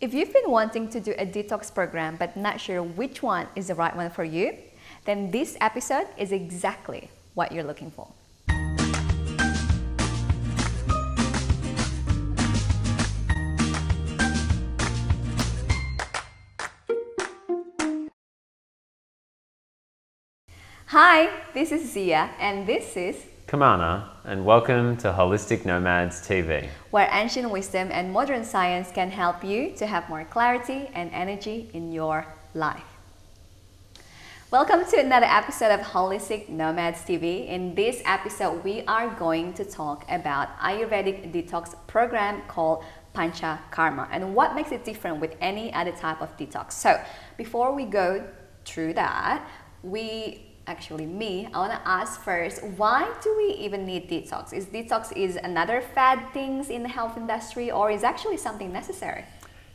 If you've been wanting to do a detox program but not sure which one is the right one for you, then this episode is exactly what you're looking for. Hi, this is Zia and this is Kimmana, and welcome to Holistic Nomads TV, where ancient wisdom and modern science can help you to have more clarity and energy in your life. Welcome to another episode of Holistic Nomads TV. In this episode, we are going to talk about Ayurvedic detox program called Panchakarma and what makes it different with any other type of detox. So before we go through that, I want to ask first, why do we even need detox? Is detox another fad things in the health industry, or is actually something necessary?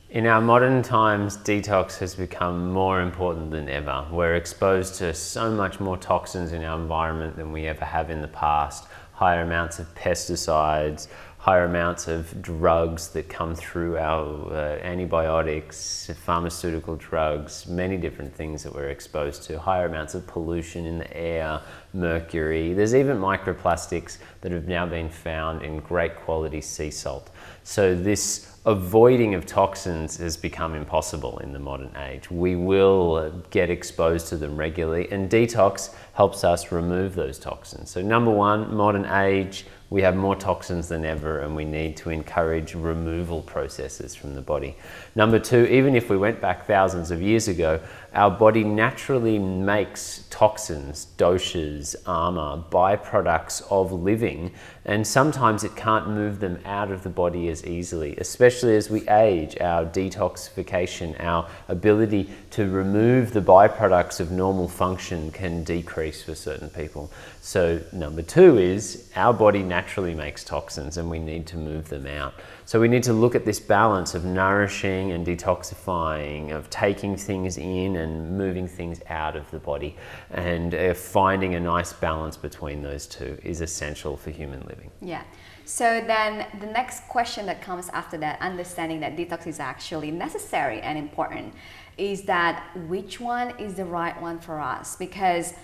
In our modern times, detox has become more important than ever. We're exposed to so much more toxins in our environment than we ever have in the past. Higher amounts of pesticides, higher amounts of drugs that come through our antibiotics, pharmaceutical drugs, many different things that we're exposed to, higher amounts of pollution in the air, mercury. There's even microplastics that have now been found in great quality sea salt. So this avoiding of toxins has become impossible in the modern age. We will get exposed to them regularly, and detox helps us remove those toxins. So number one, modern age, we have more toxins than ever and we need to encourage removal processes from the body. Number two, even if we went back thousands of years ago, our body naturally makes toxins, doshas, ama, byproducts of living, and sometimes it can't move them out of the body as easily, especially as we age. Our detoxification, our ability to remove the byproducts of normal function can decrease for certain people. So number two is our body naturally makes toxins and we need to move them out. So we need to look at this balance of nourishing and detoxifying, of taking things in and moving things out of the body, and finding a nice balance between those two is essential for human living. Yeah. So then the next question that comes after that, understanding that detox is actually necessary and important, is that which one is the right one for us? Because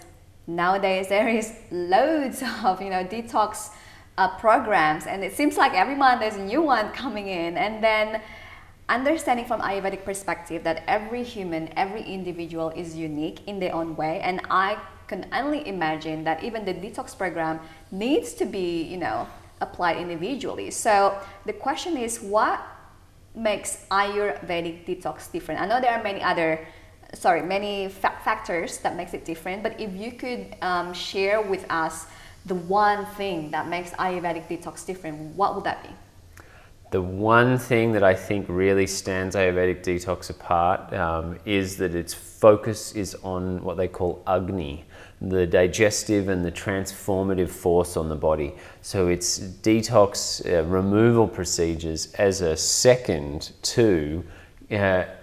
nowadays there is loads of detox programs, and it seems like every month there's a new one coming in. And then understanding from Ayurvedic perspective that every human, every individual is unique in their own way, and I can only imagine that even the detox program needs to be applied individually. So the question is, what makes Ayurvedic detox different? I know there are many factors that makes it different, but if you could share with us the one thing that makes Ayurvedic detox different, what would that be? The one thing that I think really stands Ayurvedic detox apart is that its focus is on what they call Agni, the digestive and the transformative force on the body. So it's detox removal procedures as a second to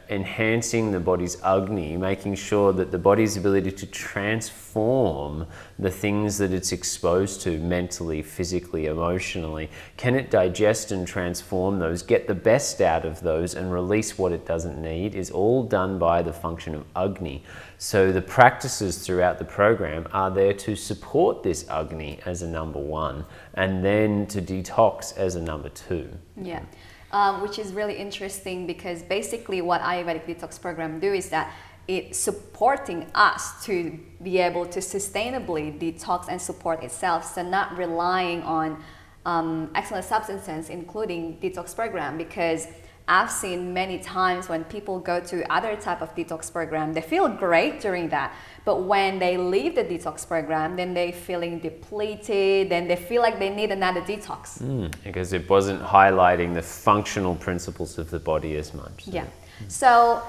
enhancing the body's Agni, making sure that the body's ability to transform the things that it's exposed to mentally, physically, emotionally, can it digest and transform those, get the best out of those and release what it doesn't need, is all done by the function of Agni. So the practices throughout the program are there to support this Agni as a number one, and then to detox as a number two. Yeah. Which is really interesting, because basically what Ayurvedic detox program do is that it's supporting us to be able to sustainably detox and support itself, so not relying on external substances including detox program. Because I've seen many times when people go to other type of detox program, they feel great during that, but when they leave the detox program, then they're feeling depleted, then they feel like they need another detox. Because it wasn't highlighting the functional principles of the body as much. Yeah. So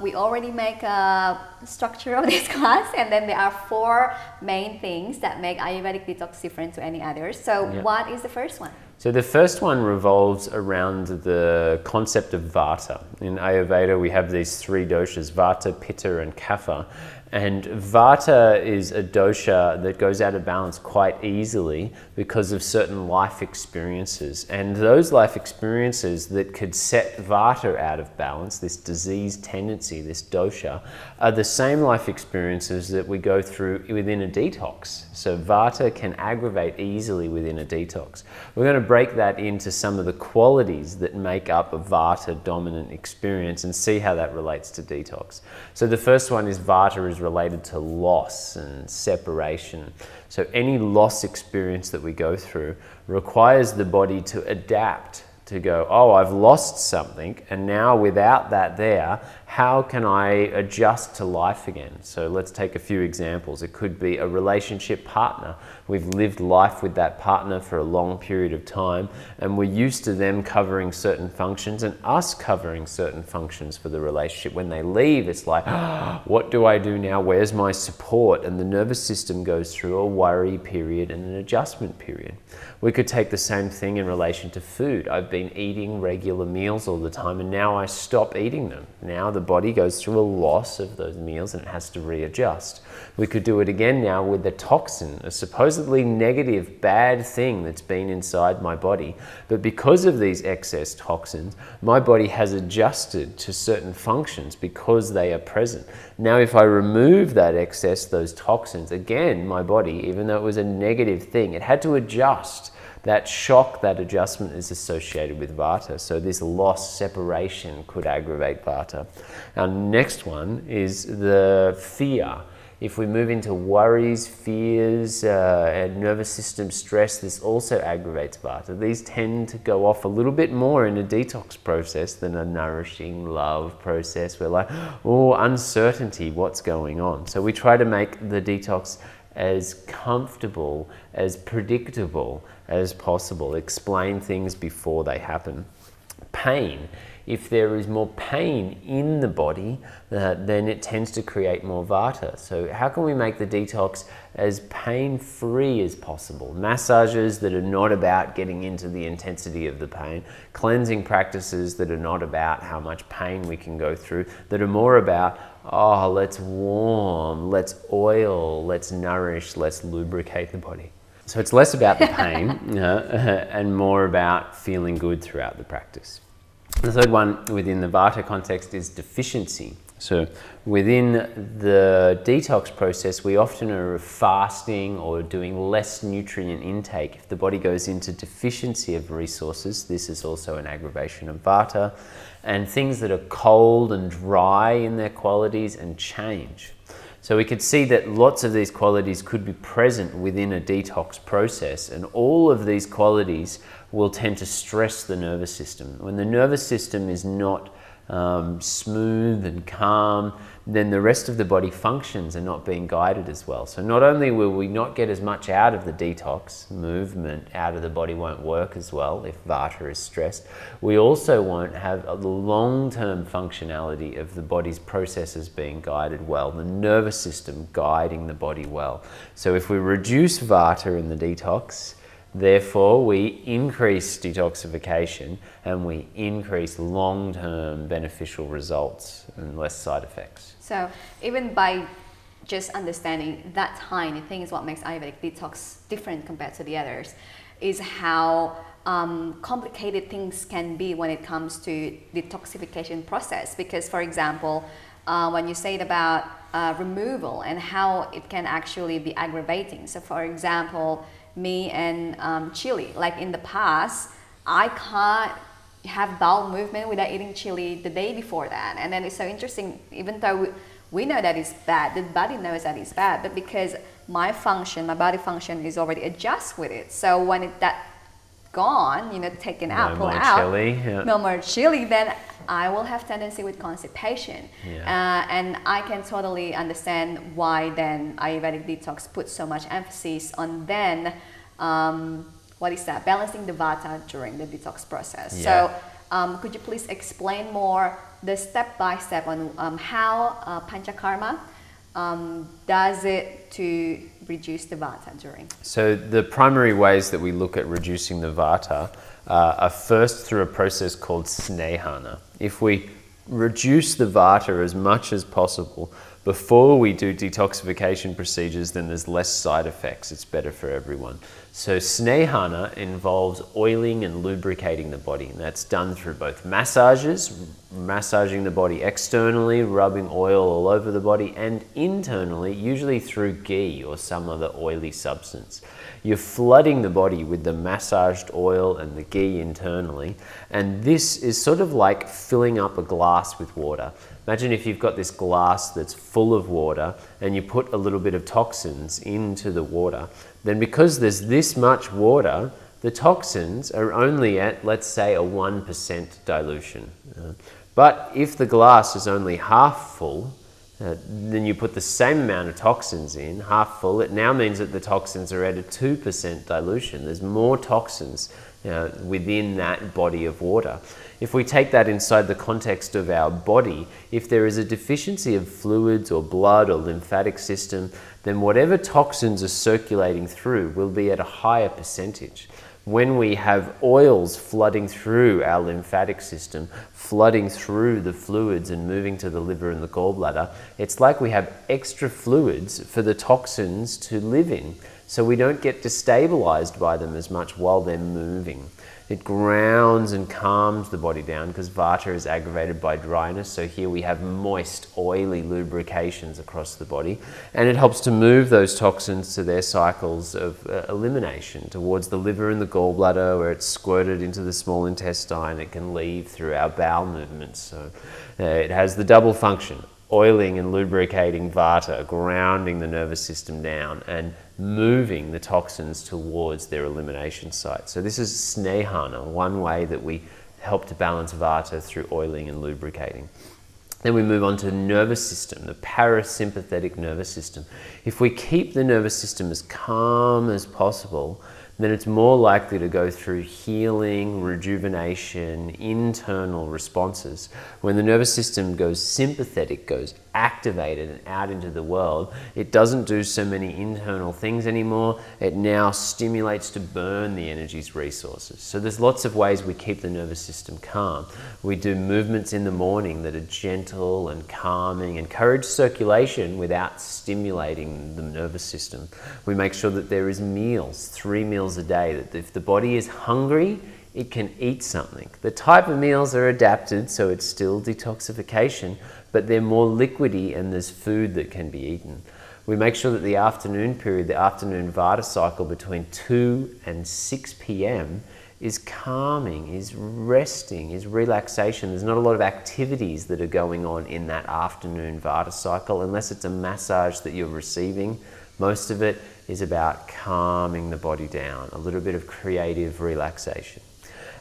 we already make a structure of this class, and then there are 4 main things that make Ayurvedic detox different to any others. So what is the first one? So the first one revolves around the concept of Vata. In Ayurveda, we have these three doshas, Vata, Pitta, and Kapha. And Vata is a dosha that goes out of balance quite easily because of certain life experiences. And those life experiences that could set Vata out of balance, this disease tendency, this dosha, are the same life experiences that we go through within a detox. So Vata can aggravate easily within a detox. We're going to break that into some of the qualities that make up a Vata dominant experience and see how that relates to detox. So the first one is Vata is related to loss and separation. So any loss experience that we go through requires the body to adapt, to go, oh, I've lost something, and now without that there, how can I adjust to life again? So let's take a few examples. It could be a relationship partner. We've lived life with that partner for a long period of time, and we're used to them covering certain functions and us covering certain functions for the relationship. When they leave, it's like, what do I do now? Where's my support? And the nervous system goes through a worry period and an adjustment period. We could take the same thing in relation to food. I've been eating regular meals all the time, and now I stop eating them. Now the body goes through a loss of those meals and it has to readjust. We could do it again now with a toxin, a supposedly negative, bad thing that's been inside my body. But because of these excess toxins, my body has adjusted to certain functions because they are present. Now, if I remove that excess, those toxins, again, my body, even though it was a negative thing, it had to adjust. That shock, that adjustment is associated with Vata. So this loss, separation could aggravate Vata. Our next one is the fear. If we move into worries, fears, and nervous system stress, this also aggravates Vata. These tend to go off a little bit more in a detox process than a nourishing love process. We're like, oh, uncertainty, what's going on? So we try to make the detox as comfortable, as predictable as possible. Explain things before they happen. Pain. If there is more pain in the body, then it tends to create more Vata. So how can we make the detox as pain-free as possible? Massages that are not about getting into the intensity of the pain. Cleansing practices that are not about how much pain we can go through, that are more about, oh, let's warm, let's oil, let's nourish, let's lubricate the body. So it's less about the pain and more about feeling good throughout the practice. The third one within the Vata context is deficiency. So within the detox process, we often are fasting or doing less nutrient intake. If the body goes into deficiency of resources, this is also an aggravation of Vata. And things that are cold and dry in their qualities and change. So we could see that lots of these qualities could be present within a detox process, and all of these qualities will tend to stress the nervous system. When the nervous system is not smooth and calm, then the rest of the body functions are not being guided as well. So not only will we not get as much out of the detox, movement out of the body won't work as well if Vata is stressed, we also won't have the long-term functionality of the body's processes being guided well, the nervous system guiding the body well. So if we reduce Vata in the detox, therefore, we increase detoxification and we increase long-term beneficial results and less side effects. So even by just understanding that tiny thing is what makes Ayurvedic detox different compared to the others, is how complicated things can be when it comes to detoxification process. Because, for example, when you say it about removal and how it can actually be aggravating. So, for example, me and chili, like in the past, I can't have bowel movement without eating chili the day before that. And then it's so interesting, even though we know that it's bad, the body knows that it's bad, but because my body function is already adjust with it. So when that gone, taken out, pulled out, chili, no more chili, then I will have tendency with constipation. Yeah. And I can totally understand why then Ayurvedic detox puts so much emphasis on then balancing the Vata during the detox process. Yeah. So could you please explain more the step-by-step on how Panchakarma does it to reduce the Vata during? So the primary ways that we look at reducing the Vata are first through a process called Snahana. If we reduce the Vata as much as possible before we do detoxification procedures, then there's less side effects. It's better for everyone. So Snahana involves oiling and lubricating the body, and that's done through both massages, massaging the body externally, rubbing oil all over the body, and internally, usually through ghee or some other oily substance. You're flooding the body with the massaged oil and the ghee internally, and this is sort of like filling up a glass with water. Imagine if you've got this glass that's full of water and you put a little bit of toxins into the water, then because there's this much water, the toxins are only at, let's say, a 1% dilution. But if the glass is only half full, then you put the same amount of toxins in, half full, it now means that the toxins are at a 2% dilution. There's more toxins within that body of water. If we take that inside the context of our body, if there is a deficiency of fluids or blood or lymphatic system, then whatever toxins are circulating through will be at a higher percentage. When we have oils flooding through our lymphatic system, flooding through the fluids and moving to the liver and the gallbladder, it's like we have extra fluids for the toxins to live in. So we don't get destabilized by them as much while they're moving. It grounds and calms the body down because Vata is aggravated by dryness. So here we have moist, oily lubrications across the body, and it helps to move those toxins to their cycles of elimination towards the liver and the gallbladder, where it's squirted into the small intestine. It can leave through our bowel movements. So it has the double function: oiling and lubricating Vata, grounding the nervous system down, and moving the toxins towards their elimination site. So this is Snahana, one way that we help to balance Vata through oiling and lubricating. Then we move on to the nervous system, the parasympathetic nervous system. If we keep the nervous system as calm as possible, then it's more likely to go through healing, rejuvenation, internal responses. When the nervous system goes sympathetic, goes activated and out into the world, it doesn't do so many internal things anymore. It now stimulates to burn the energy's resources. So there's lots of ways we keep the nervous system calm. We do movements in the morning that are gentle and calming, encourage circulation without stimulating the nervous system. We make sure that there is meals, 3 meals a day, that if the body is hungry, it can eat something. The type of meals are adapted, so it's still detoxification, but they're more liquidy and there's food that can be eaten. We make sure that the afternoon period, the afternoon Vata cycle between 2 and 6 p.m. is calming, is resting, is relaxation. There's not a lot of activities that are going on in that afternoon Vata cycle, unless it's a massage that you're receiving. Most of it is about calming the body down, a little bit of creative relaxation.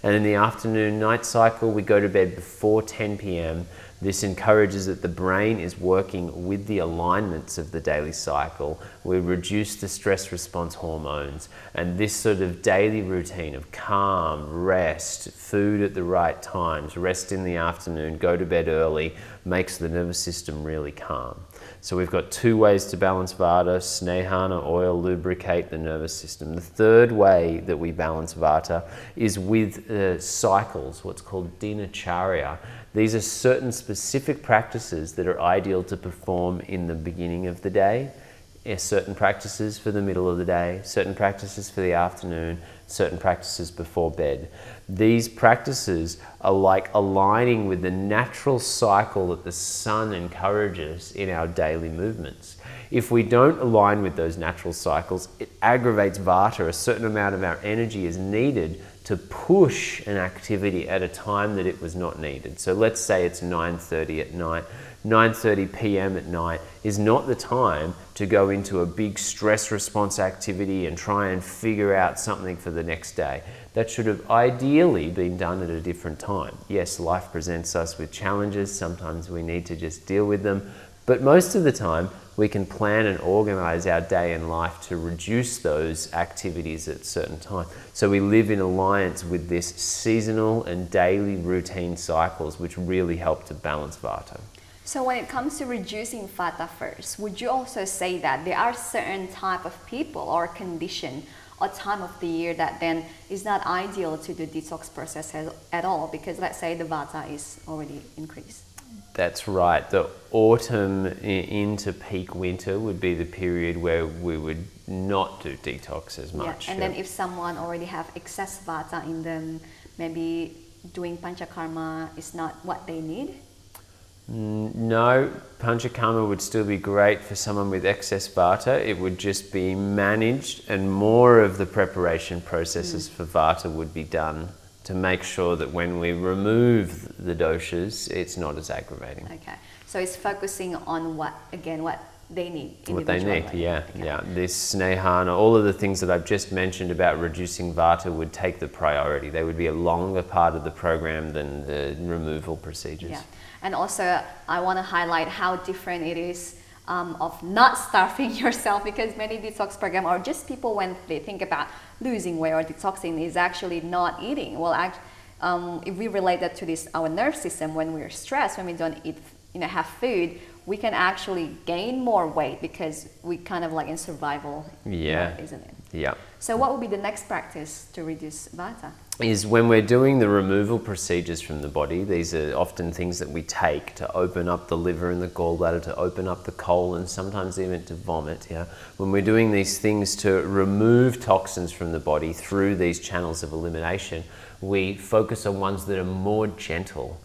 And in the afternoon night cycle, we go to bed before 10 p.m. This encourages that the brain is working with the alignments of the daily cycle. We reduce the stress response hormones, and this sort of daily routine of calm, rest, food at the right times, rest in the afternoon, go to bed early, makes the nervous system really calm. So we've got 2 ways to balance Vata: Snahana, oil, lubricate the nervous system. The third way that we balance Vata is with cycles, what's called dinacharya. These are certain specific practices that are ideal to perform in the beginning of the day, certain practices for the middle of the day, certain practices for the afternoon, certain practices before bed. These practices are like aligning with the natural cycle that the sun encourages in our daily movements. If we don't align with those natural cycles, it aggravates Vata. A certain amount of our energy is needed to push an activity at a time that it was not needed. So let's say it's 9:30 at night. 9:30 p.m. at night is not the time to go into a big stress response activity and try and figure out something for the next day. That should have ideally been done at a different time. Yes, life presents us with challenges. Sometimes we need to just deal with them. But most of the time, we can plan and organize our day and life to reduce those activities at a certain time. So we live in alliance with this seasonal and daily routine cycles, which really help to balance Vata. So when it comes to reducing Vata first, would you also say that there are certain type of people or condition or time of the year that then is not ideal to do detox process at all, because let's say the Vata is already increased? That's right. The autumn into peak winter would be the period where we would not do detox as much. Yeah. And then if someone already have excess Vata in them, maybe doing Panchakarma is not what they need? No, Panchakarma would still be great for someone with excess Vata. It would just be managed, and more of the preparation processes for Vata would be done to make sure that when we remove the doshas, it's not as aggravating. Okay, so it's focusing on what they need. What they need, yeah. This Snahana, all of the things that I've just mentioned about reducing Vata would take the priority. They would be a longer part of the program than the removal procedures. Yeah, and also I want to highlight how different it is of not starving yourself, because many detox programs, or just people when they think about losing weight or detoxing, is actually not eating. Well, if we relate that to our nerve system, when we're stressed, when we don't eat, have food, we can actually gain more weight because we kind of like in survival mode, isn't it? Yeah. So what would be the next practice to reduce Vata? Is when we're doing the removal procedures from the body, these are often things that we take to open up the liver and the gallbladder, to open up the colon, sometimes even to vomit. Yeah. When we're doing these things to remove toxins from the body through these channels of elimination, we focus on ones that are more gentle.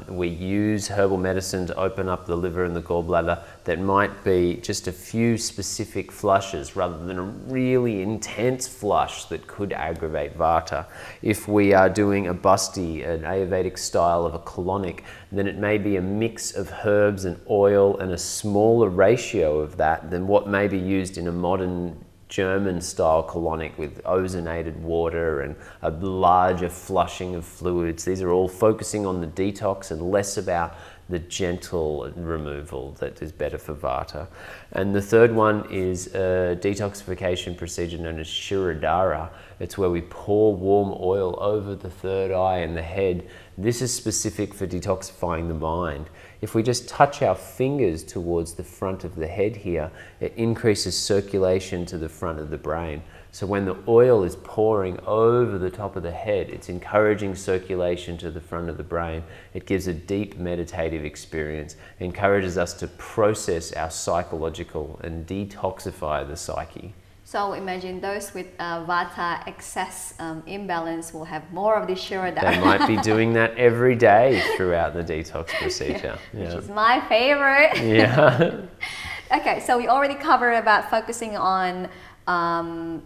We use herbal medicine to open up the liver and the gallbladder that might be just a few specific flushes rather than a really intense flush that could aggravate Vata. If we are doing a busti, an Ayurvedic style of a colonic, then it may be a mix of herbs and oil and a smaller ratio of that than what may be used in a modern German style colonic with ozonated water and a larger flushing of fluids. These are all focusing on the detox and less about the gentle removal that is better for Vata. And the third one is a detoxification procedure known as Shirodhara. It's where we pour warm oil over the third eye and the head. This is specific for detoxifying the mind. If we just touch our fingers towards the front of the head here, it increases circulation to the front of the brain. So when the oil is pouring over the top of the head, it's encouraging circulation to the front of the brain. It gives a deep meditative experience, encourages us to process our psychological and detoxify the psyche. So imagine those with Vata excess imbalance will have more of this Shirodhara. They might be doing that every day throughout the detox procedure. Which is my favorite. Yeah. Okay, so we already covered about focusing on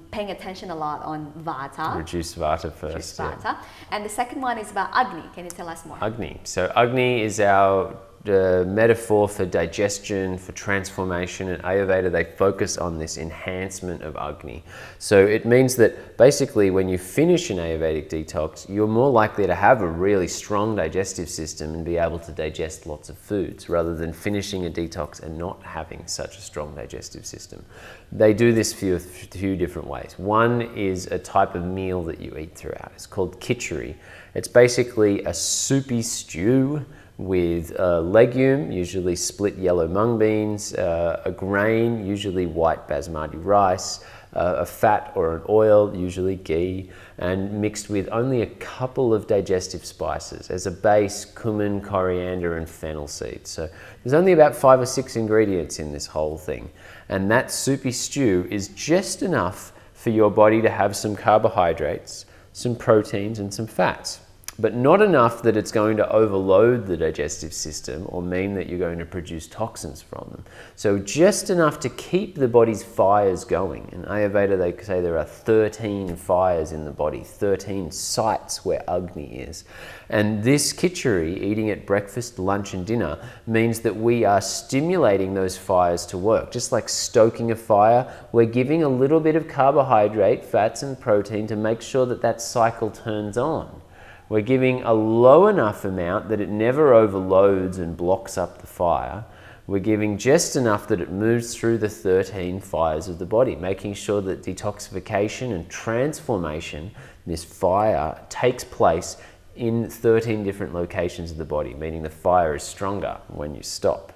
paying attention a lot on Vata. Reduce Vata first. Reduce Vata. And the second one is about Agni. Can you tell us more? Agni. So Agni is our metaphor for digestion, for transformation. In Ayurveda, they focus on this enhancement of Agni. So it means that basically when you finish an Ayurvedic detox, you're more likely to have a really strong digestive system and be able to digest lots of foods, rather than finishing a detox and not having such a strong digestive system. They do this for a few different ways. One is a type of meal that you eat throughout. It's called Kitchari. It's basically a soupy stew with a legume, usually split yellow mung beans, a grain, usually white basmati rice, a fat or an oil, usually ghee, and mixed with only a couple of digestive spices. As a base, cumin, coriander, and fennel seeds. So there's only about 5 or 6 ingredients in this whole thing. And that soupy stew is just enough for your body to have some carbohydrates, some proteins, and some fats, but not enough that it's going to overload the digestive system or mean that you're going to produce toxins from them. So just enough to keep the body's fires going. In Ayurveda, they say there are 13 fires in the body, 13 sites where Agni is. And this Kitchari, eating at breakfast, lunch, and dinner, means that we are stimulating those fires to work. Just like stoking a fire, we're giving a little bit of carbohydrate, fats, and protein to make sure that that cycle turns on. We're giving a low enough amount that it never overloads and blocks up the fire. We're giving just enough that it moves through the 13 fires of the body, making sure that detoxification and transformation, this fire, takes place in 13 different locations of the body, meaning the fire is stronger when you stop.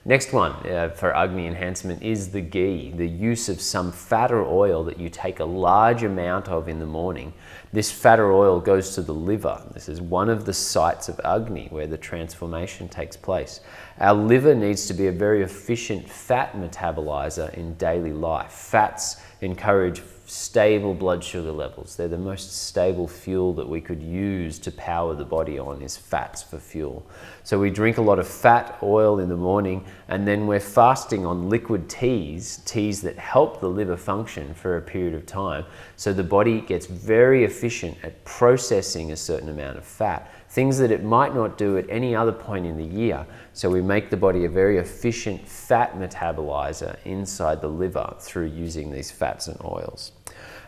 Next one for Agni enhancement is the ghee, the use of some fat or oil that you take a large amount of in the morning. This fat or oil goes to the liver. This is one of the sites of Agni where the transformation takes place. Our liver needs to be a very efficient fat metabolizer in daily life. Fats encourage stable blood sugar levels. They're the most stable fuel that we could use to power the body on, is fats for fuel. So we drink a lot of fat oil in the morning, and then we're fasting on liquid teas that help the liver function for a period of time. So the body gets very efficient at processing a certain amount of fat, things that it might not do at any other point in the year. So we make the body a very efficient fat metabolizer inside the liver through using these fats and oils.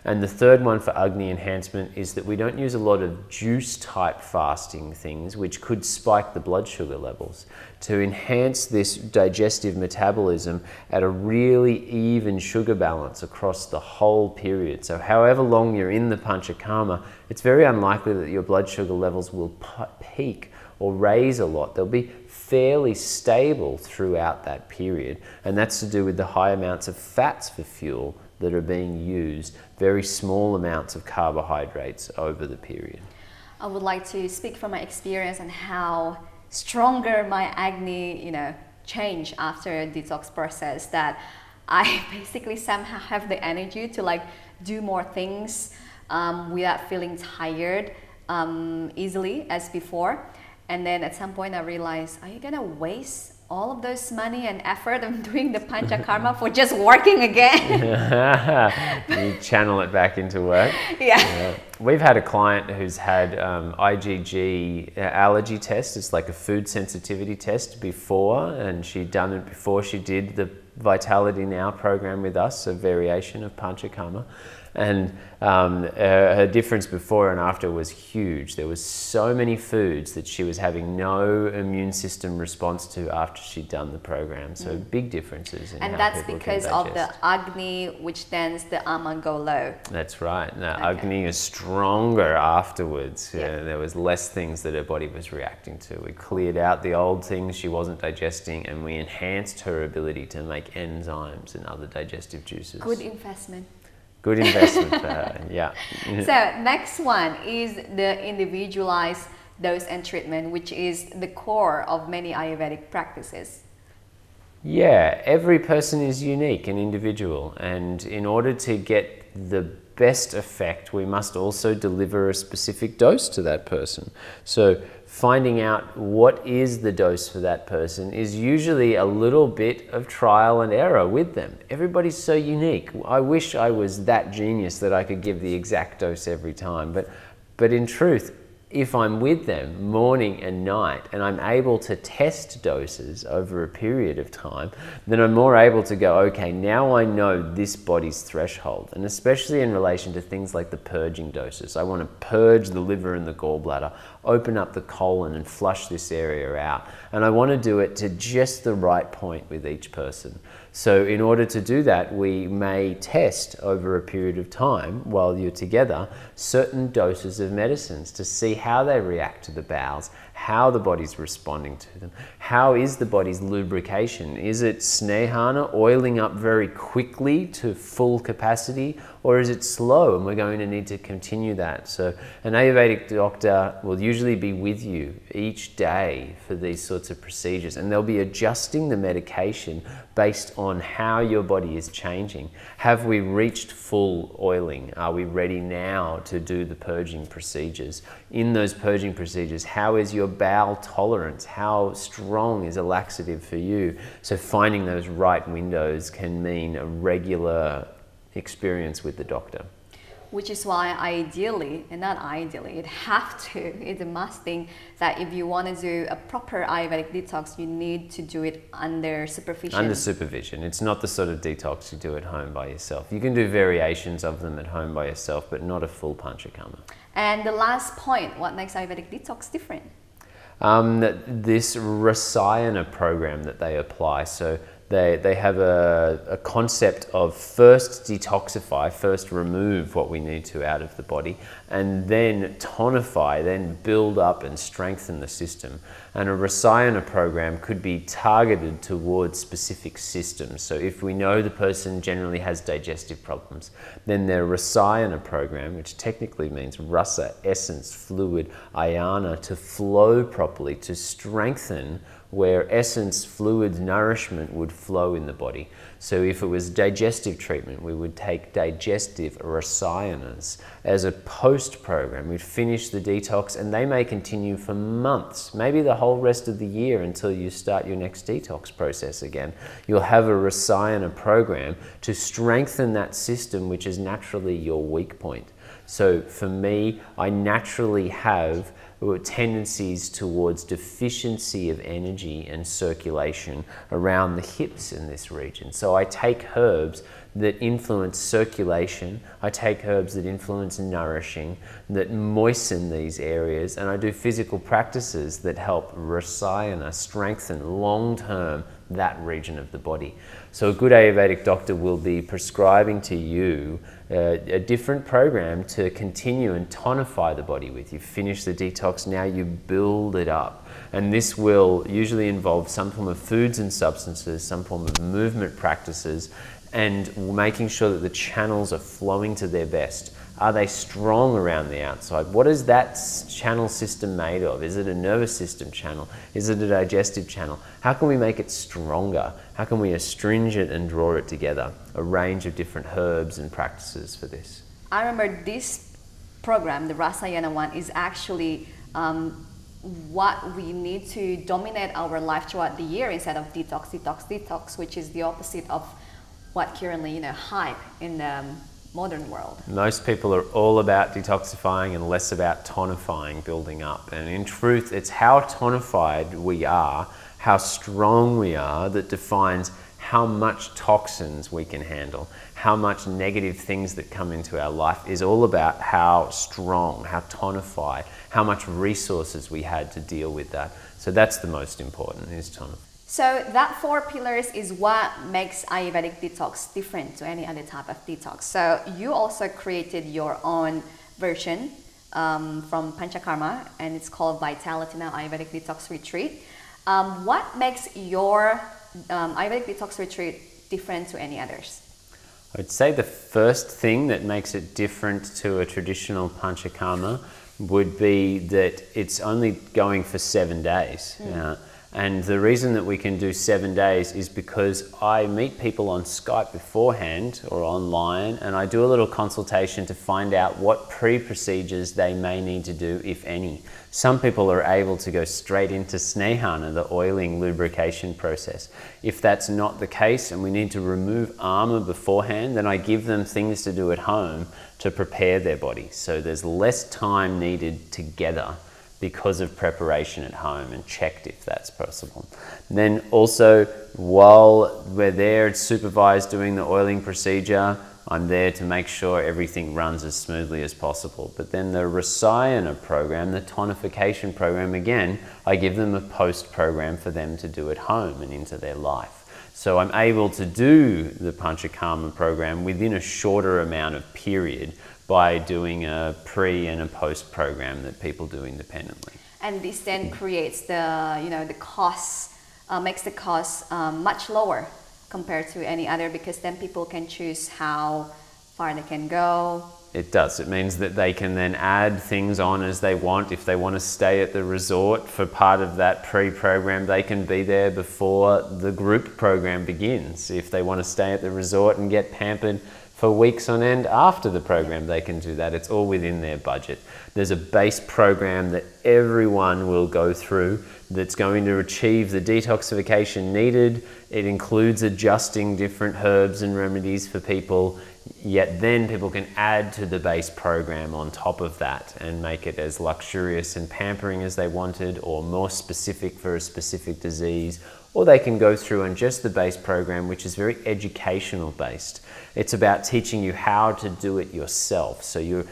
And the third one for Agni enhancement is that we don't use a lot of juice type fasting things which could spike the blood sugar levels. To enhance this digestive metabolism at a really even sugar balance across the whole period. So however long you're in the Panchakarma, it's very unlikely that your blood sugar levels will peak or raise a lot. They'll be fairly stable throughout that period, and that's to do with the high amounts of fats for fuel that are being used, very small amounts of carbohydrates over the period. I would like to speak from my experience and how stronger my Agni, change after a detox process, that I basically somehow have the energy to like do more things without feeling tired easily as before. And then at some point I realized, are you gonna waste all of those money and effort of doing the Panchakarma for just working again? You channel it back into work. Yeah. We've had a client who's had IgG allergy test. It's like a food sensitivity test before, and she'd done it before she did the Vitality Now program with us, a variation of Panchakarma. And her difference before and after was huge. There was so many foods that she was having no immune system response to after she'd done the program. So big differences in and how that's people because can of the digest. Agni, which tends the Ama go low. That's right. Now, Okay. Agni is stronger afterwards. Yeah. There was less things that her body was reacting to. We cleared out the old things she wasn't digesting, and we enhanced her ability to make enzymes and other digestive juices. Good investment. Good investment for her, yeah. So next one is the individualized dose and treatment, which is the core of many Ayurvedic practices. Yeah, every person is unique and individual, and in order to get the best effect, we must also deliver a specific dose to that person. So finding out what is the dose for that person is usually a little bit of trial and error with them. Everybody's so unique. I wish I was that genius that I could give the exact dose every time, but in truth, if I'm with them morning and night and I'm able to test doses over a period of time, then I'm more able to go, okay, now I know this body's threshold. And especially in relation to things like the purging doses. I want to purge the liver and the gallbladder, open up the colon and flush this area out. And I want to do it to just the right point with each person. So in order to do that, we may test over a period of time while you're together certain doses of medicines to see how they react to the bowels, how the body's responding to them, how is the body's lubrication. Is it Snahana, oiling up very quickly to full capacity, or is it slow and we're going to need to continue that? So an Ayurvedic doctor will usually be with you each day for these sorts of procedures, and they'll be adjusting the medication based on how your body is changing. Have we reached full oiling? Are we ready now to do the purging procedures? In those purging procedures, how is your bowel tolerance? How strong is a laxative for you? So finding those right windows can mean a regular experience with the doctor. Which is why ideally, and not ideally, it's a must thing that if you want to do a proper Ayurvedic detox, you need to do it under supervision. Under supervision. It's not the sort of detox you do at home by yourself. You can do variations of them at home by yourself, but not a full Panchakarma. And the last point, what makes Ayurvedic detox different? This Rasayana program that they apply. So they have a concept of first detoxify, first remove what we need to out of the body, and then tonify, then build up and strengthen the system. And a Rasayana program could be targeted towards specific systems. So if we know the person generally has digestive problems, then their Rasayana program, which technically means rasa, essence, fluid, ayana, to flow properly, to strengthen where essence, fluid, nourishment would flow in the body. So if it was digestive treatment, we would take digestive rasayanas as a post program. We'd finish the detox, and they may continue for months, maybe the whole rest of the year until you start your next detox process again. You'll have a Rasayana program to strengthen that system, which is naturally your weak point. So for me, I naturally have tendencies towards deficiency of energy and circulation around the hips in this region. So I take herbs that influence circulation, I take herbs that influence nourishing, that moisten these areas, and I do physical practices that help Rasayana strengthen long-term that region of the body. So a good Ayurvedic doctor will be prescribing to you a different program to continue and tonify the body with. You finish the detox, now you build it up. And this will usually involve some form of foods and substances, some form of movement practices, and making sure that the channels are flowing to their best. Are they strong around the outside? What is that channel system made of? Is it a nervous system channel? Is it a digestive channel? How can we make it stronger? How can we astringent and draw it together? A range of different herbs and practices for this. I remember this program, the Rasayana one, is actually what we need to dominate our life throughout the year instead of detox, detox, detox, which is the opposite of what currently, hype in the modern world. Most people are all about detoxifying and less about tonifying, building up. And in truth, it's how tonified we are, how strong we are, that defines how much toxins we can handle. How much negative things that come into our life is all about how strong, how tonified, how much resources we had to deal with that. So that's the most important, is tonify. So that 4 pillars is what makes Ayurvedic detox different to any other type of detox. So you also created your own version from Panchakarma, and it's called Vitality Now Ayurvedic Detox Retreat. What makes your Ayurvedic Detox Retreat different to any others? I'd say the first thing that makes it different to a traditional Panchakarma would be that it's only going for 7 days. And the reason that we can do 7 days is because I meet people on Skype beforehand or online, and I do a little consultation to find out what pre-procedures they may need to do, if any. Some people are able to go straight into Snahana, the oiling lubrication process. If that's not the case and we need to remove armor beforehand, then I give them things to do at home to prepare their body. So there's less time needed together because of preparation at home, and checked if that's possible. And then also, while we're there supervised doing the oiling procedure, I'm there to make sure everything runs as smoothly as possible. But then the Rasayana program, the tonification program, again, I give them a post program for them to do at home and into their life. So I'm able to do the Panchakarma program within a shorter amount of period by doing a pre and a post program that people do independently. And this then creates the costs, makes the costs much lower compared to any other, because then people can choose how far they can go. It does. It means that they can then add things on as they want. If they want to stay at the resort for part of that pre-program, they can be there before the group program begins. If they want to stay at the resort and get pampered for weeks on end after the program, they can do that. It's all within their budget. There's a base program that everyone will go through that's going to achieve the detoxification needed. It includes adjusting different herbs and remedies for people, yet then people can add to the base program on top of that and make it as luxurious and pampering as they wanted, or more specific for a specific disease. Or they can go through on just the base program, which is very educational based. It's about teaching you how to do it yourself. So you're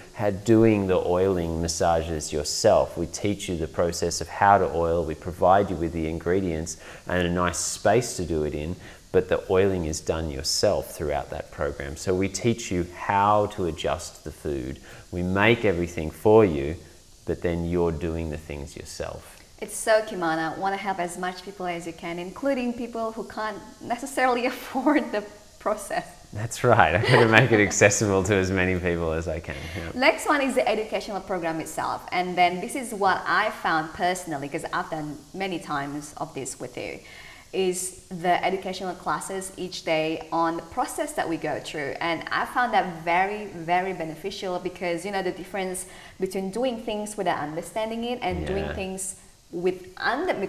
doing the oiling massages yourself. We teach you the process of how to oil. We provide you with the ingredients and a nice space to do it in. but the oiling is done yourself throughout that program. So we teach you how to adjust the food. We make everything for you, but then you're doing the things yourself. It's so Kimmana. Want to help as much people as you can, including people who can't necessarily afford the process. That's right. I got to make it accessible to as many people as I can. Yep. Next one is the educational program itself. And then this is what I found personally, because I've done many times of this with you, is the educational classes each day on the process that we go through. And I found that very, very beneficial, because, you know, the difference between doing things without understanding it and doing things with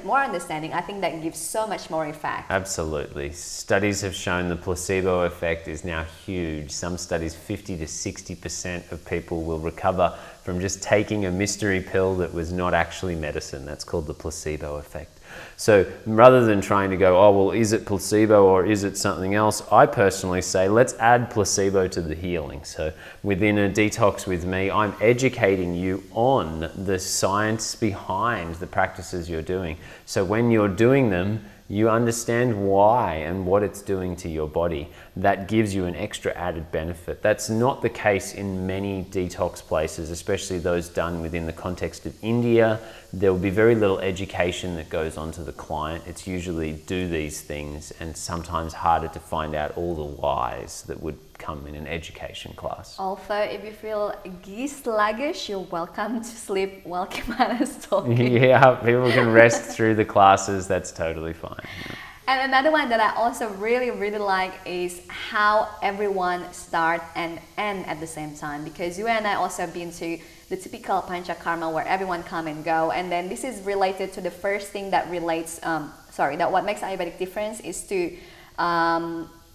more understanding, I think that gives so much more effect. Absolutely. Studies have shown the placebo effect is now huge. Some studies, 50 to 60% of people will recover from just taking a mystery pill that was not actually medicine. That's called the placebo effect. So rather than trying to go, oh, well, is it placebo or is it something else? I personally say, let's add placebo to the healing. So within a detox with me, I'm educating you on the science behind the practices you're doing. So when you're doing them, you understand why and what it's doing to your body. That gives you an extra added benefit. That's not the case in many detox places, especially those done within the context of India. There will be very little education that goes on to the client. It's usually do these things, and sometimes harder to find out all the whys that would come in an education class. Also, if you feel Ghee sluggish, you're welcome to sleep while Kimmana is talking. Yeah, people can rest through the classes. That's totally fine. Yeah. And another one that I also really, really like is how everyone start and end at the same time. Because you and I also have been to the typical Panchakarma where everyone come and go. And then this is related to the first thing that relates, that what makes Ayurvedic difference is to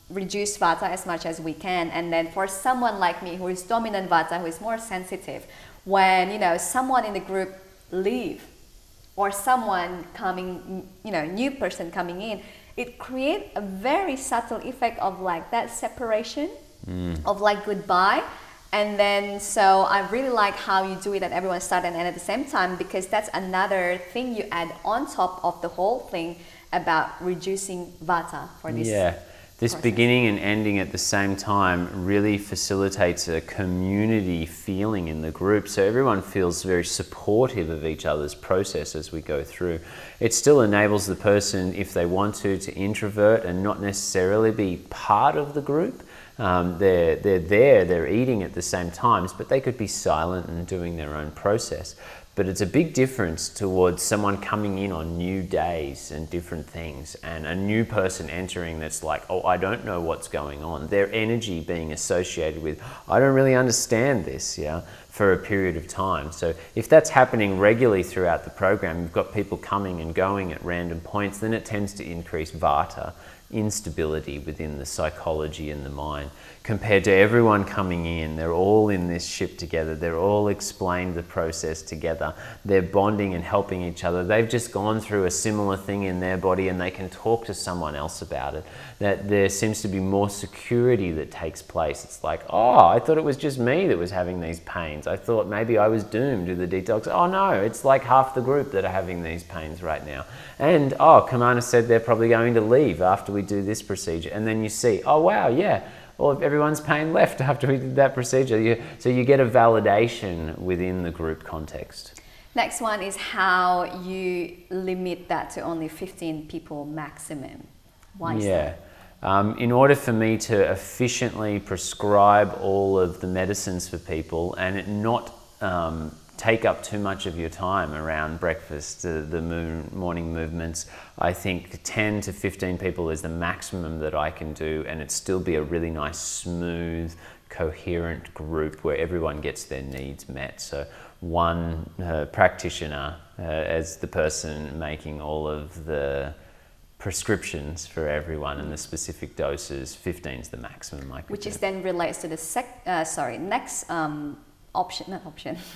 reduce Vata as much as we can. And then for someone like me who is dominant Vata, who is more sensitive, when, you know, someone in the group leave or someone coming, you know, new person coming in, it creates a very subtle effect of like that separation, of like goodbye. And then, so I really like how you do it at everyone start and end at the same time, because that's another thing you add on top of the whole thing about reducing Vata for this. Yeah. This process. Beginning and ending at the same time really facilitates a community feeling in the group, so everyone feels very supportive of each other's process as we go through. It still enables the person, if they want to introvert and not necessarily be part of the group. They're there, they're eating at the same times, but they could be silent and doing their own process. But it's a big difference towards someone coming in on new days and different things, and a new person entering that's like, oh, I don't know what's going on. Their energy being associated with, I don't really understand this, for a period of time. So if that's happening regularly throughout the program, you've got people coming and going at random points, then it tends to increase Vata, instability within the psychology and the mind, compared to everyone coming in. They're all in this ship together. They're all explained the process together. They're bonding and helping each other. They've just gone through a similar thing in their body and they can talk to someone else about it. That there seems to be more security that takes place. It's like, oh, I thought it was just me that was having these pains. I thought maybe I was doomed to the detox. Oh no, it's like half the group that are having these pains right now. And oh, Kimmana said they're probably going to leave after we do this procedure. And then you see, oh wow, yeah, well, everyone's pain left after we did that procedure. So you get a validation within the group context. Next one is how you limit that to only 15 people maximum. Why is that? In order for me to efficiently prescribe all of the medicines for people and it not take up too much of your time around breakfast, the morning movements, I think 10 to 15 people is the maximum that I can do, and it still be a really nice, smooth, coherent group where everyone gets their needs met. So one practitioner as the person making all of the prescriptions for everyone and the specific doses. 15 is the maximum I could Which do. is then relates to the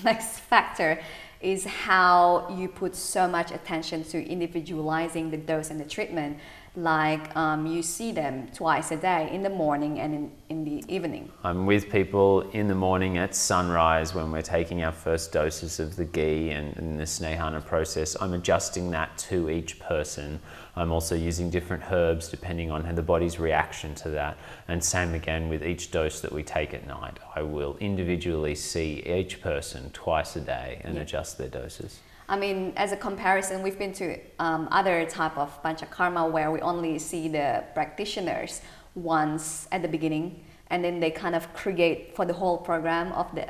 next factor is how you put so much attention to individualizing the dose and the treatment. like you see them twice a day, in the morning and in the evening? I'm with people in the morning at sunrise when we're taking our first doses of the Ghee and the Snahana process. I'm adjusting that to each person. I'm also using different herbs depending on the body's reaction to that. And same again with each dose that we take at night. I will individually see each person twice a day and adjust their doses. I mean, as a comparison, we've been to other type of Panchakarma where we only see the practitioners once at the beginning, and then they kind of create for the whole program of the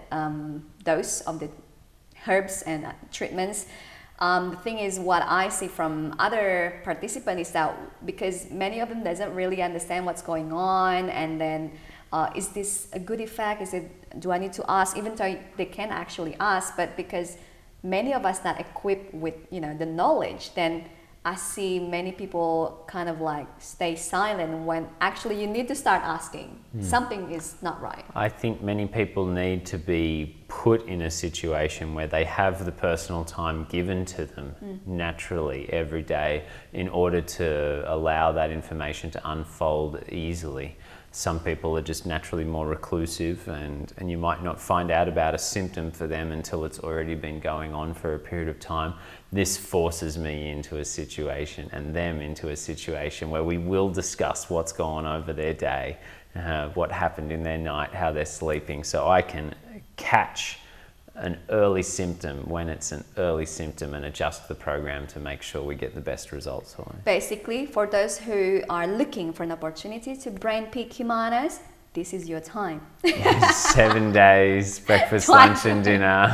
dose of the herbs and treatments. The thing is, what I see from other participants is that because many of them doesn't really understand what's going on, and then is this a good effect? Do I need to ask? Even though they can actually ask, but because many of us not equipped with the knowledge, then I see many people kind of like stay silent when actually you need to start asking. Something is not right. I think many people need to be put in a situation where they have the personal time given to them naturally every day in order to allow that information to unfold easily. Some people are just naturally more reclusive, and you might not find out about a symptom for them until it's already been going on for a period of time. This forces me into a situation and them into a situation where we will discuss what's gone over their day, what happened in their night, how they're sleeping, so I can catch an early symptom when it's an early symptom and adjust the program to make sure we get the best results for it. Basically, for those who are looking for an opportunity to brain pick Kimmanas, this is your time. 7 days, breakfast, lunch and dinner.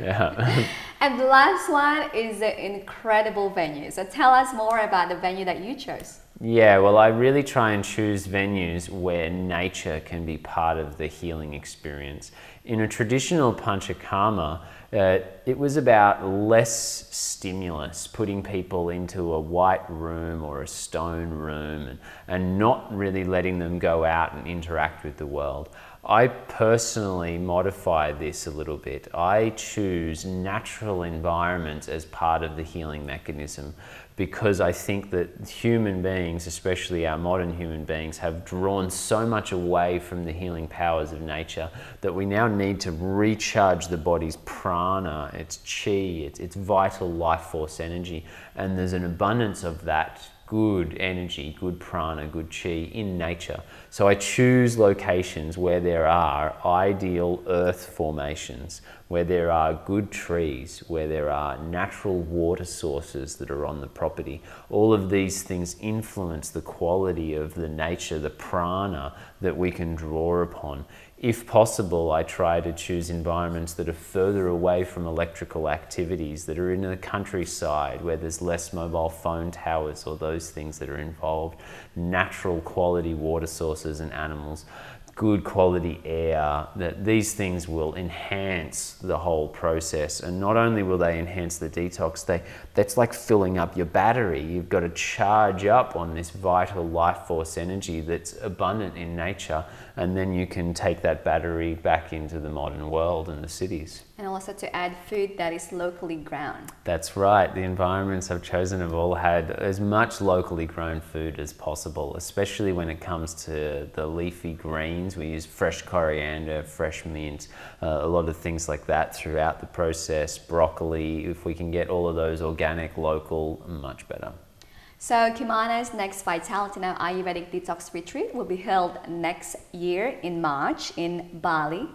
Yeah. And the last one is the incredible venue. So tell us more about the venue that you chose. Yeah, well, I really try and choose venues where nature can be part of the healing experience. In a traditional Panchakarma, it was about less stimulus, putting people into a white room or a stone room and not really letting them go out and interact with the world. I personally modify this a little bit. I choose natural environments as part of the healing mechanism because I think that human beings, especially our modern human beings, have drawn so much away from the healing powers of nature that we now need to recharge the body's prana, its chi, its vital life force energy. And there's an abundance of that good energy, good prana, good chi in nature. So I choose locations where there are ideal earth formations, where there are good trees, where there are natural water sources that are on the property. All of these things influence the quality of the nature, the prana that we can draw upon. If possible, I try to choose environments that are further away from electrical activities, that are in the countryside, where there's less mobile phone towers or those things that are involved, natural quality water sources and animals, good quality air, that these things will enhance the whole process. And not only will they enhance the detox, that's like filling up your battery. You've got to charge up on this vital life force energy that's abundant in nature, and then you can take that battery back into the modern world and the cities. And also to add food that is locally grown. That's right. The environments I've chosen have all had as much locally grown food as possible, especially when it comes to the leafy greens. We use fresh coriander, fresh mint, a lot of things like that throughout the process. Broccoli, if we can get all of those organic, local, much better. So Kimmana's next Vitality Now Ayurvedic Detox Retreat will be held next year in March in Bali.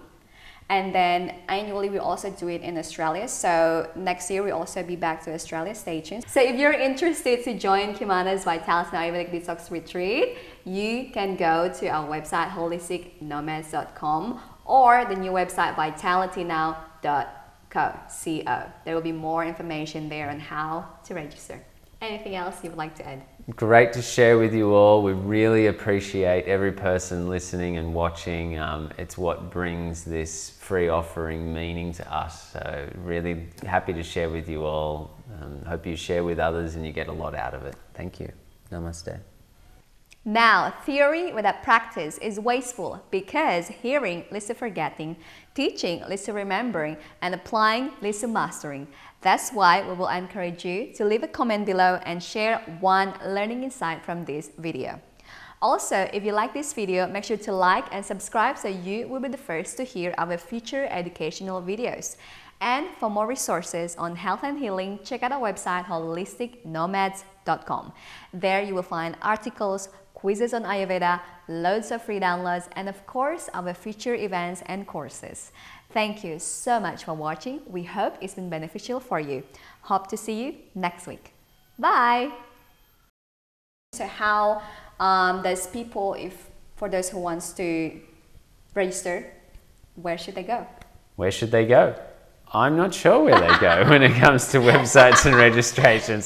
And then annually we also do it in Australia. So next year we'll also be back to Australia. Stay tuned. So if you're interested to join Kimmana's Vitality Now Ayurvedic Detox Retreat, you can go to our website holisticnomads.com or the new website vitalitynow.co. There will be more information there on how to register. Anything else you would like to add? Great to share with you all. We really appreciate every person listening and watching. It's what brings this free offering meaning to us. So really happy to share with you all. Hope you share with others and you get a lot out of it. Thank you. Namaste. Now, theory without practice is wasteful because hearing leads to forgetting, teaching leads to remembering, and applying leads to mastering. That's why we will encourage you to leave a comment below and share one learning insight from this video. Also, if you like this video, make sure to like and subscribe so you will be the first to hear our future educational videos. And for more resources on health and healing, check out our website holisticnomads.com. There you will find articles, quizzes on Ayurveda, loads of free downloads, and of course our future events and courses. Thank you so much for watching. We hope it's been beneficial for you. Hope to see you next week. Bye! So how does people, for those who wants to register, where should they go? Where should they go? I'm not sure where they go when it comes to websites and registrations.